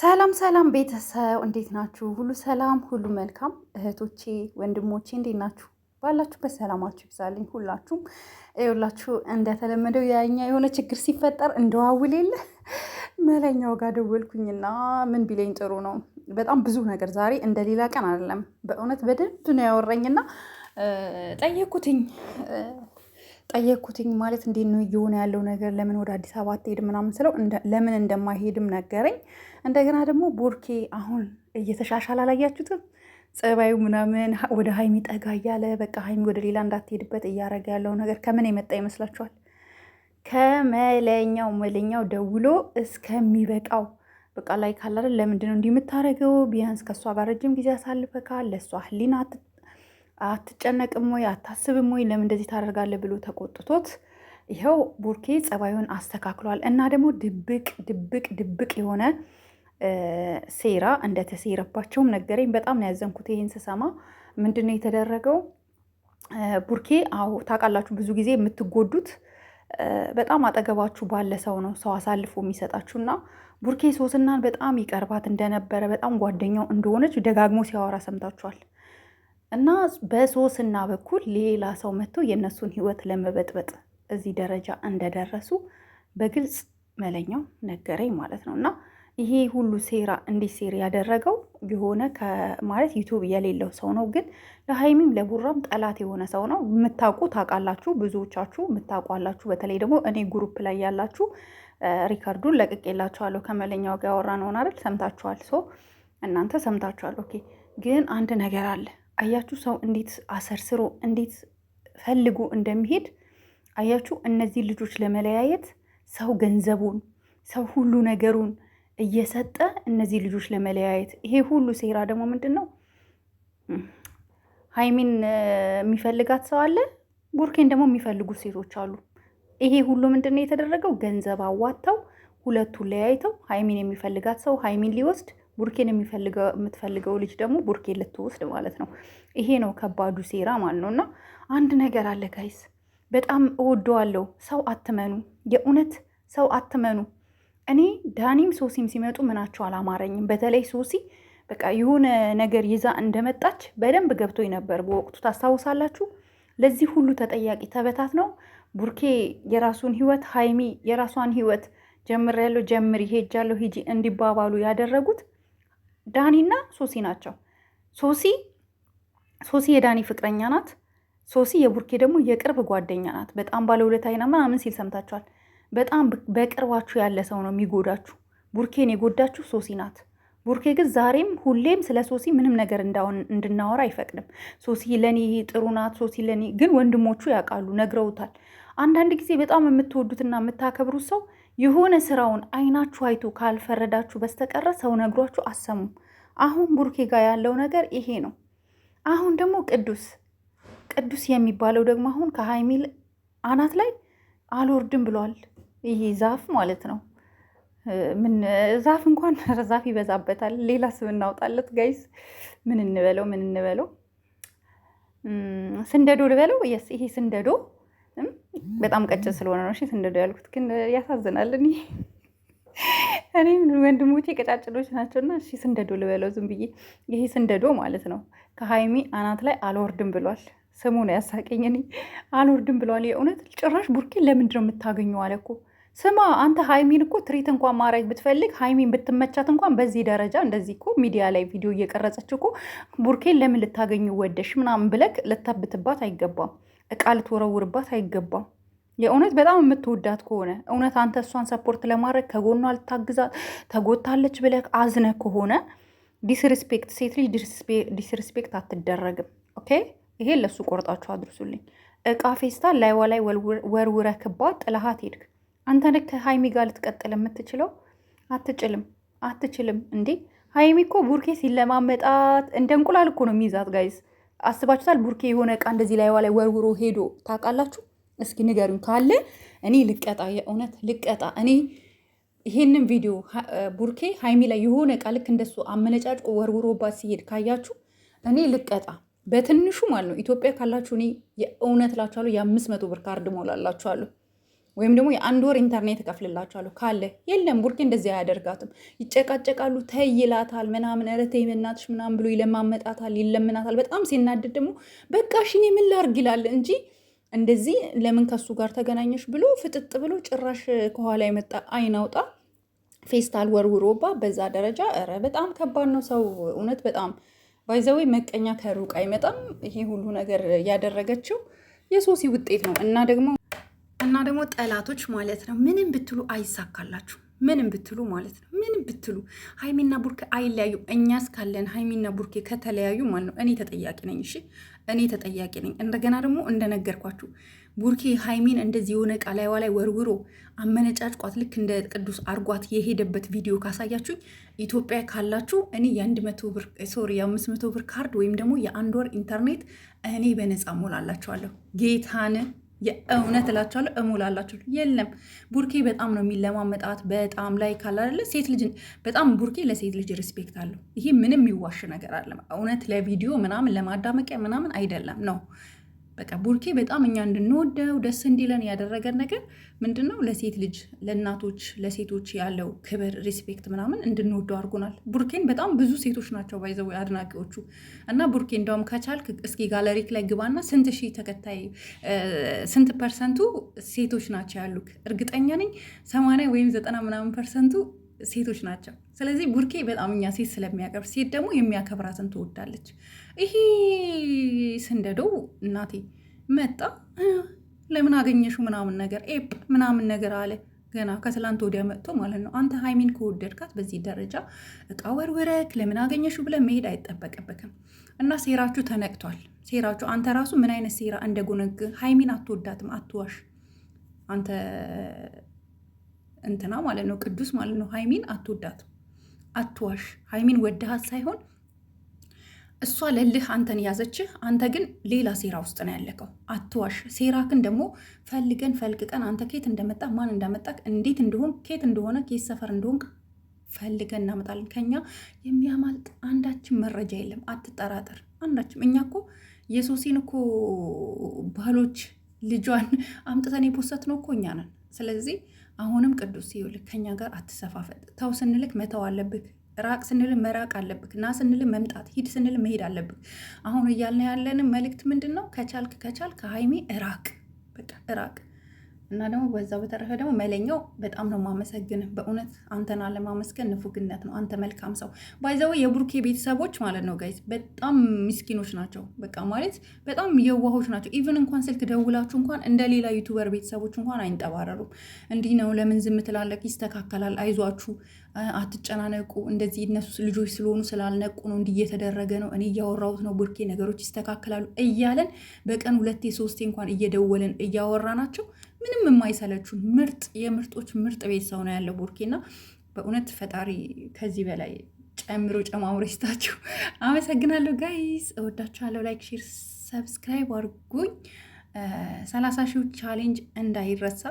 ሰላም ሰላም ቤተሰብ እንዴት ናችሁ? ሁሉ ሰላም፣ ሁሉ መልካም። እህቶቼ ወንድሞቼ እንዴት ናችሁ? ባላችሁበት ሰላማችሁ ይብዛልኝ። ሁላችሁም ይኸውላችሁ እንደተለመደው ያኛ የሆነ ችግር ሲፈጠር እንደዋውል የለ መለኛው ጋር ደወልኩኝና ምን ቢለኝ ጥሩ ነው። በጣም ብዙ ነገር ዛሬ እንደሌላ ቀን አይደለም። በእውነት በደንብ ነው ያወራኝና ጠየቅኩትኝ ማለት እንዴት ነው እየሆነ ያለው ነገር፣ ለምን ወደ አዲስ አበባ አትሄድም ምናምን ስለው ለምን እንደማይሄድም ነገረኝ። እንደገና ደግሞ ቡርኬ አሁን እየተሻሻለ አላያችሁትም? ጸባዩ ምናምን ወደ ሀይሚ ጠጋ እያለ በቃ ሀይሚ ወደ ሌላ እንዳትሄድበት እያደረገ ያለው ነገር ከምን የመጣ ይመስላችኋል? ከመለኛው ደውሎ እስከሚበቃው በቃ ላይ ካላለ ለምንድን ነው እንዲህ የምታደርገው? ቢያንስ ከእሷ ጋር ረጅም ጊዜ አሳልፈካል። ለእሷ ህሊና አትጨነቅም ወይ አታስብም ወይ ለምን እንደዚህ ታደርጋለህ ብሎ ተቆጥቶት ይኸው ቡርኬ ጸባዩን አስተካክሏል። እና ደግሞ ድብቅ የሆነ ሴራ እንደተሴረባቸውም ነገረኝ። በጣም ነው ያዘንኩት ይሄን ስሰማ። ምንድን ነው የተደረገው? ቡርኬ አዎ ታውቃላችሁ፣ ብዙ ጊዜ የምትጎዱት በጣም አጠገባችሁ ባለ ሰው ነው፣ ሰው አሳልፎ የሚሰጣችሁና ቡርኬ ሶስናን በጣም ይቀርባት እንደነበረ በጣም ጓደኛው እንደሆነች ደጋግሞ ሲያወራ ሰምታችኋል። እና በሶስና በኩል ሌላ ሰው መጥቶ የእነሱን ህይወት ለመበጥበጥ እዚህ ደረጃ እንደደረሱ በግልጽ መለኛው ነገረኝ ማለት ነው። እና ይሄ ሁሉ ሴራ እንዲህ ሴር ያደረገው የሆነ ማለት ዩቱብ የሌለው ሰው ነው። ግን ለሀይሚም ለቡራም ጠላት የሆነ ሰው ነው። የምታውቁ ታውቃላችሁ፣ ብዙዎቻችሁ የምታውቋላችሁ። በተለይ ደግሞ እኔ ግሩፕ ላይ ያላችሁ ሪካርዱን ለቅቄላችኋለሁ። ከመለኛው ጋር ያወራነውን አይደል? ሰምታችኋል። እናንተ ሰምታችኋል። ኦኬ። ግን አንድ ነገር አለ። አያችሁ ሰው እንዴት አሰርስሮ እንዴት ፈልጎ እንደሚሄድ አያችሁ። እነዚህ ልጆች ለመለያየት ሰው ገንዘቡን ሰው ሁሉ ነገሩን እየሰጠ እነዚህ ልጆች ለመለያየት ይሄ ሁሉ ሴራ ደግሞ ምንድን ነው? ሀይሚን የሚፈልጋት ሰው አለ፣ ቡርኬን ደግሞ የሚፈልጉት ሴቶች አሉ። ይሄ ሁሉ ምንድን ነው የተደረገው? ገንዘብ አዋጥተው ሁለቱን ለያይተው ሀይሚን የሚፈልጋት ሰው ሀይሚን ሊወስድ፣ ቡርኬን የምትፈልገው ልጅ ደግሞ ቡርኬን ልትወስድ ማለት ነው። ይሄ ነው ከባዱ ሴራ ማለት ነው። እና አንድ ነገር አለ ጋይስ፣ በጣም እወደዋለሁ። ሰው አትመኑ፣ የእውነት ሰው አትመኑ። እኔ ዳኒም ሶሲም ሲመጡ ምናቸው አላማረኝም። በተለይ ሶሲ በቃ የሆነ ነገር ይዛ እንደመጣች በደንብ ገብቶኝ ነበር በወቅቱ ታስታውሳላችሁ። ለዚህ ሁሉ ተጠያቂ ተበታት ነው ቡርኬ የራሱን ህይወት፣ ሀይሚ የራሷን ህይወት ጀምሬያለሁ ጀምሪ፣ ሄጃለሁ ሂጂ እንዲባባሉ ያደረጉት ዳኒና ሶሲ ናቸው። ሶሲ የዳኒ ፍቅረኛ ናት። ሶሲ የቡርኬ ደግሞ የቅርብ ጓደኛ ናት። በጣም ባለውለታይና ምናምን ሲል ሰምታችኋል። በጣም በቅርባችሁ ያለ ሰው ነው የሚጎዳችሁ። ቡርኬን የጎዳችሁ ሶሲ ናት። ቡርኬ ግን ዛሬም ሁሌም ስለ ሶሲ ምንም ነገር እንድናወራ አይፈቅድም። ሶሲ ለኔ ጥሩ ናት፣ ሶሲ ለኔ ግን ወንድሞቹ ያውቃሉ፣ ነግረውታል። አንዳንድ ጊዜ በጣም የምትወዱትና የምታከብሩት ሰው የሆነ ስራውን አይናችሁ አይቶ ካልፈረዳችሁ በስተቀረ ሰው ነግሯችሁ አሰሙ። አሁን ቡርኬ ጋር ያለው ነገር ይሄ ነው። አሁን ደግሞ ቅዱስ የሚባለው ደግሞ አሁን ከሀይሚ አናት ላይ አልወርድም ብሏል። ይሄ ዛፍ ማለት ነው። ምን ዛፍ እንኳን ዛፍ ይበዛበታል። ሌላ ስም እናውጣለት ጋይስ። ምን እንበለው? ስንደዶ ልበለው? የስ ይሄ ስንደዶ በጣም ቀጭን ስለሆነ ነው ስንደዶ ያልኩት፣ ግን ያሳዝናል። እኔም ወንድሞቼ ቀጫጭኖች ናቸውና ስንደዶ ልበለው ዝም ብዬ። ይሄ ስንደዶ ማለት ነው ከሀይሚ አናት ላይ አልወርድም ብሏል። ስሙ ነው ያሳቀኝ። እኔ አልወርድም ብሏል። የእውነት ጭራሽ ቡርኬን ለምንድን ነው የምታገኘው አለ እኮ። ስማ አንተ ሀይሚን እኮ ትሪት እንኳን ማድረግ ብትፈልግ ሀይሚን ብትመቻት እንኳን በዚህ ደረጃ እንደዚህ እኮ ሚዲያ ላይ ቪዲዮ እየቀረጸች እኮ ቡርኬን ለምን ልታገኙ ወደሽ ምናምን ብለክ ልታብትባት አይገባም። እቃ ልትወረውርባት አይገባም። የእውነት በጣም የምትወዳት ከሆነ እውነት አንተ እሷን ሰፖርት ለማድረግ ከጎኗ ልታግዛት ተጎታለች ብለክ አዝነ ከሆነ ዲስሪስፔክት፣ ሴት ልጅ ዲስሪስፔክት አትደረግም። ኦኬ ይሄ ለሱ ቆርጣችሁ አድርሱልኝ። እቃ ፌስታል ላይዋ ላይ ወርውረክባት ጥላሃት ሄድክ። አንተ ነህ ከሀይሚ ጋር ልትቀጥል የምትችለው? አትችልም እንዴ? ሀይሚ እኮ ቡርኬ ሲለማመጣት እንደ እንቁላል እኮ ነው የሚይዛት ጋይዝ። አስባችሁታል? ቡርኬ የሆነ እቃ እንደዚህ ላይዋ ላይ ወርውሮ ሄዶ ታውቃላችሁ? እስኪ ንገሩኝ ካለ እኔ ልቀጣ፣ የእውነት ልቀጣ። እኔ ይሄንን ቪዲዮ ቡርኬ ሀይሚ ላይ የሆነ እቃ ልክ እንደሱ አመነጫጭቆ ወርውሮባት ሲሄድ ካያችሁ እኔ ልቀጣ በትንሹ ማለት ነው። ኢትዮጵያ ካላችሁ እኔ የእውነት ላችኋለሁ የ500 ብር ካርድ ሞላላችኋለሁ። ወይም ደግሞ የአንድ ወር ኢንተርኔት እከፍልላችኋለሁ ካለ። የለም ቡርኬ እንደዚህ አያደርጋትም። ይጨቃጨቃሉ፣ ተይ ይላታል ምናምን፣ ኧረ ተይ በእናትሽ ምናምን ብሎ ይለማመጣታል፣ ይለምናታል። በጣም ሲናደድ ደግሞ በቃ እሺ እኔ ምን ላድርግ ይላል እንጂ እንደዚህ ለምን ከሱ ጋር ተገናኘሽ ብሎ ፍጥጥ ብሎ ጭራሽ ከኋላ የመጣ አይናውጣ ፌስታል ወርውሮባ በዛ ደረጃ ኧረ በጣም ከባድ ነው። ሰው እውነት በጣም ባይዘዌ መቀኛ ከሩቅ አይመጣም። ይሄ ሁሉ ነገር ያደረገችው የሶሲ ውጤት ነው እና ደግሞ ጠላቶች ማለት ነው ምንም ብትሉ አይሳካላችሁ። ምንም ብትሉ ማለት ነው ምንም ብትሉ ሀይሚና ቡርኬ አይለያዩም። እኛ እስካለን ሀይሚና ቡርኬ ከተለያዩ ማለት ነው እኔ ተጠያቂ ነኝ። እሺ እኔ ተጠያቂ ነኝ። እንደገና ደግሞ እንደነገርኳችሁ ቡርኬ ሀይሚን እንደዚህ የሆነ ቃ ላይዋ ላይ ወርውሮ አመነጫጭቋት ልክ እንደ ቅዱስ አርጓት የሄደበት ቪዲዮ ካሳያችሁኝ ኢትዮጵያ ካላችሁ እኔ የ500 ብር ካርድ ወይም ደግሞ የ1 ወር ኢንተርኔት እኔ በነፃ ሞላላችኋለሁ። ጌታን የእውነት እላችኋለሁ እሞላላችኋለሁ። የለም ቡርኬ በጣም ነው የሚለማመጣት። በጣም ላይ ካላለ ሴት ልጅ በጣም ቡርኬ ለሴት ልጅ ሪስፔክት አለው። ይሄ ምንም የሚዋሽ ነገር አለ እውነት ለቪዲዮ ምናምን ለማዳመቂያ ምናምን አይደለም ነው። በቃ ቡርኬ በጣም እኛ እንድንወደው ደስ እንዲለን ያደረገን ነገር ምንድን ነው? ለሴት ልጅ ለእናቶች ለሴቶች ያለው ክብር ሪስፔክት ምናምን እንድንወደው አድርጎናል። ቡርኬን በጣም ብዙ ሴቶች ናቸው ባይዘው አድናቂዎቹ እና ቡርኬ እንደውም ከቻልክ እስኪ ጋለሪክ ላይ ግባና ስንት ሺህ ተከታይ ስንት ፐርሰንቱ ሴቶች ናቸው ያሉክ? እርግጠኛ ነኝ 80 ወይም 90 ምናምን ፐርሰንቱ ሴቶች ናቸው። ስለዚህ ቡርኬ በጣም እኛ ሴት ስለሚያቀርብ ሴት ደግሞ የሚያከብራትን ትወዳለች። ይሄ ስንደዶ እናቴ መጣ ለምን አገኘሽው ምናምን ነገር ኤፕ ምናምን ነገር አለ። ገና ከትላንት ወዲያ መጥቶ ማለት ነው። አንተ ሀይሚን ከወደድካት በዚህ ደረጃ እቃ ወርወረክ ለምን አገኘሽው ብለን መሄድ አይጠበቅበትም። እና ሴራችሁ ተነቅቷል። ሴራችሁ አንተ ራሱ ምን አይነት ሴራ እንደጎነግ ሀይሚን አትወዳትም። አትዋሽ አንተ እንትና ማለት ነው ቅዱስ ማለት ነው። ሀይሚን አትወዳትም። አትዋሽ። ሀይሚን ወደሃት ሳይሆን እሷ ለልህ አንተን ያዘችህ። አንተ ግን ሌላ ሴራ ውስጥ ነው ያለከው። አትዋሽ። ሴራክን ደግሞ ፈልቅቀን አንተ ኬት እንደመጣ ማን እንዳመጣክ እንዴት እንደሆን ኬት እንደሆነ ኬት ሰፈር እንደሆን ፈልገን እናመጣለን። ከኛ የሚያማልጥ አንዳችን መረጃ የለም። አትጠራጠር አንዳችም። እኛ እኮ የሶሲን እኮ ባሎች ልጇን አምጥተን የፖሰት ነው እኮ እኛ ነን። ስለዚህ አሁንም ቅዱስ ይኸውልህ ከኛ ጋር አትሰፋፈጥ። ተው ስንልክ መተው አለብክ። ራቅ ስንል መራቅ አለብክ። ና ስንል መምጣት፣ ሂድ ስንል መሄድ አለብክ። አሁን እያልን ያለንን መልእክት ምንድን ነው? ከቻልክ ከሀይሚ እራቅ፣ በቃ እራቅ። እና ደግሞ በዛው በተረፈ ደግሞ መለኛው በጣም ነው ማመሰግንህ። በእውነት አንተን አለማመስገን ንፉግነት ነው። አንተ መልካም ሰው ባይዘው። የቡርኬ ቤተሰቦች ማለት ነው ጋይዝ በጣም ምስኪኖች ናቸው። በቃ ማለት በጣም የዋሆች ናቸው። ኢቭን እንኳን ስልክ ደውላችሁ እንኳን እንደ ሌላ ዩቱበር ቤተሰቦች እንኳን አይንጠባረሩም። እንዲህ ነው ለምን ዝም ትላለህ? ይስተካከላል፣ አይዟችሁ፣ አትጨናነቁ። እንደዚህ እነሱ ልጆች ስለሆኑ ስላልነቁ ነው እንዲህ እየተደረገ ነው። እኔ እያወራሁት ነው ቡርኬ፣ ነገሮች ይስተካከላሉ እያለን በቀን 2 3 እንኳን እየደወልን እያወራናቸው ምንም የማይሰለቹን ምርጥ የምርጦች ምርጥ ቤተሰብ ነው ያለው ቡርኬና በእውነት ፈጣሪ ከዚህ በላይ ጨምሮ ጨማምሮ ይስጣችሁ። አመሰግናለሁ ጋይስ፣ እወዳችኋለሁ። ላይክ፣ ሼር፣ ሰብስክራይብ አድርጉኝ። 30 ሺህ ቻሌንጅ እንዳይረሳ።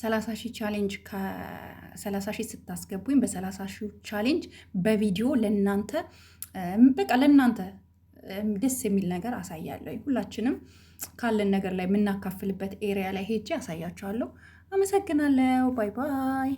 30 ሺህ ቻሌንጅ ከ30 ሺህ ስታስገቡኝ በ30 ሺህ ቻሌንጅ በቪዲዮ ለእናንተ በቃ ለእናንተ ደስ የሚል ነገር አሳያለሁ። ሁላችንም ካለን ነገር ላይ የምናካፍልበት ኤሪያ ላይ ሄጄ አሳያችኋለሁ። አመሰግናለሁ። ባይ ባይ።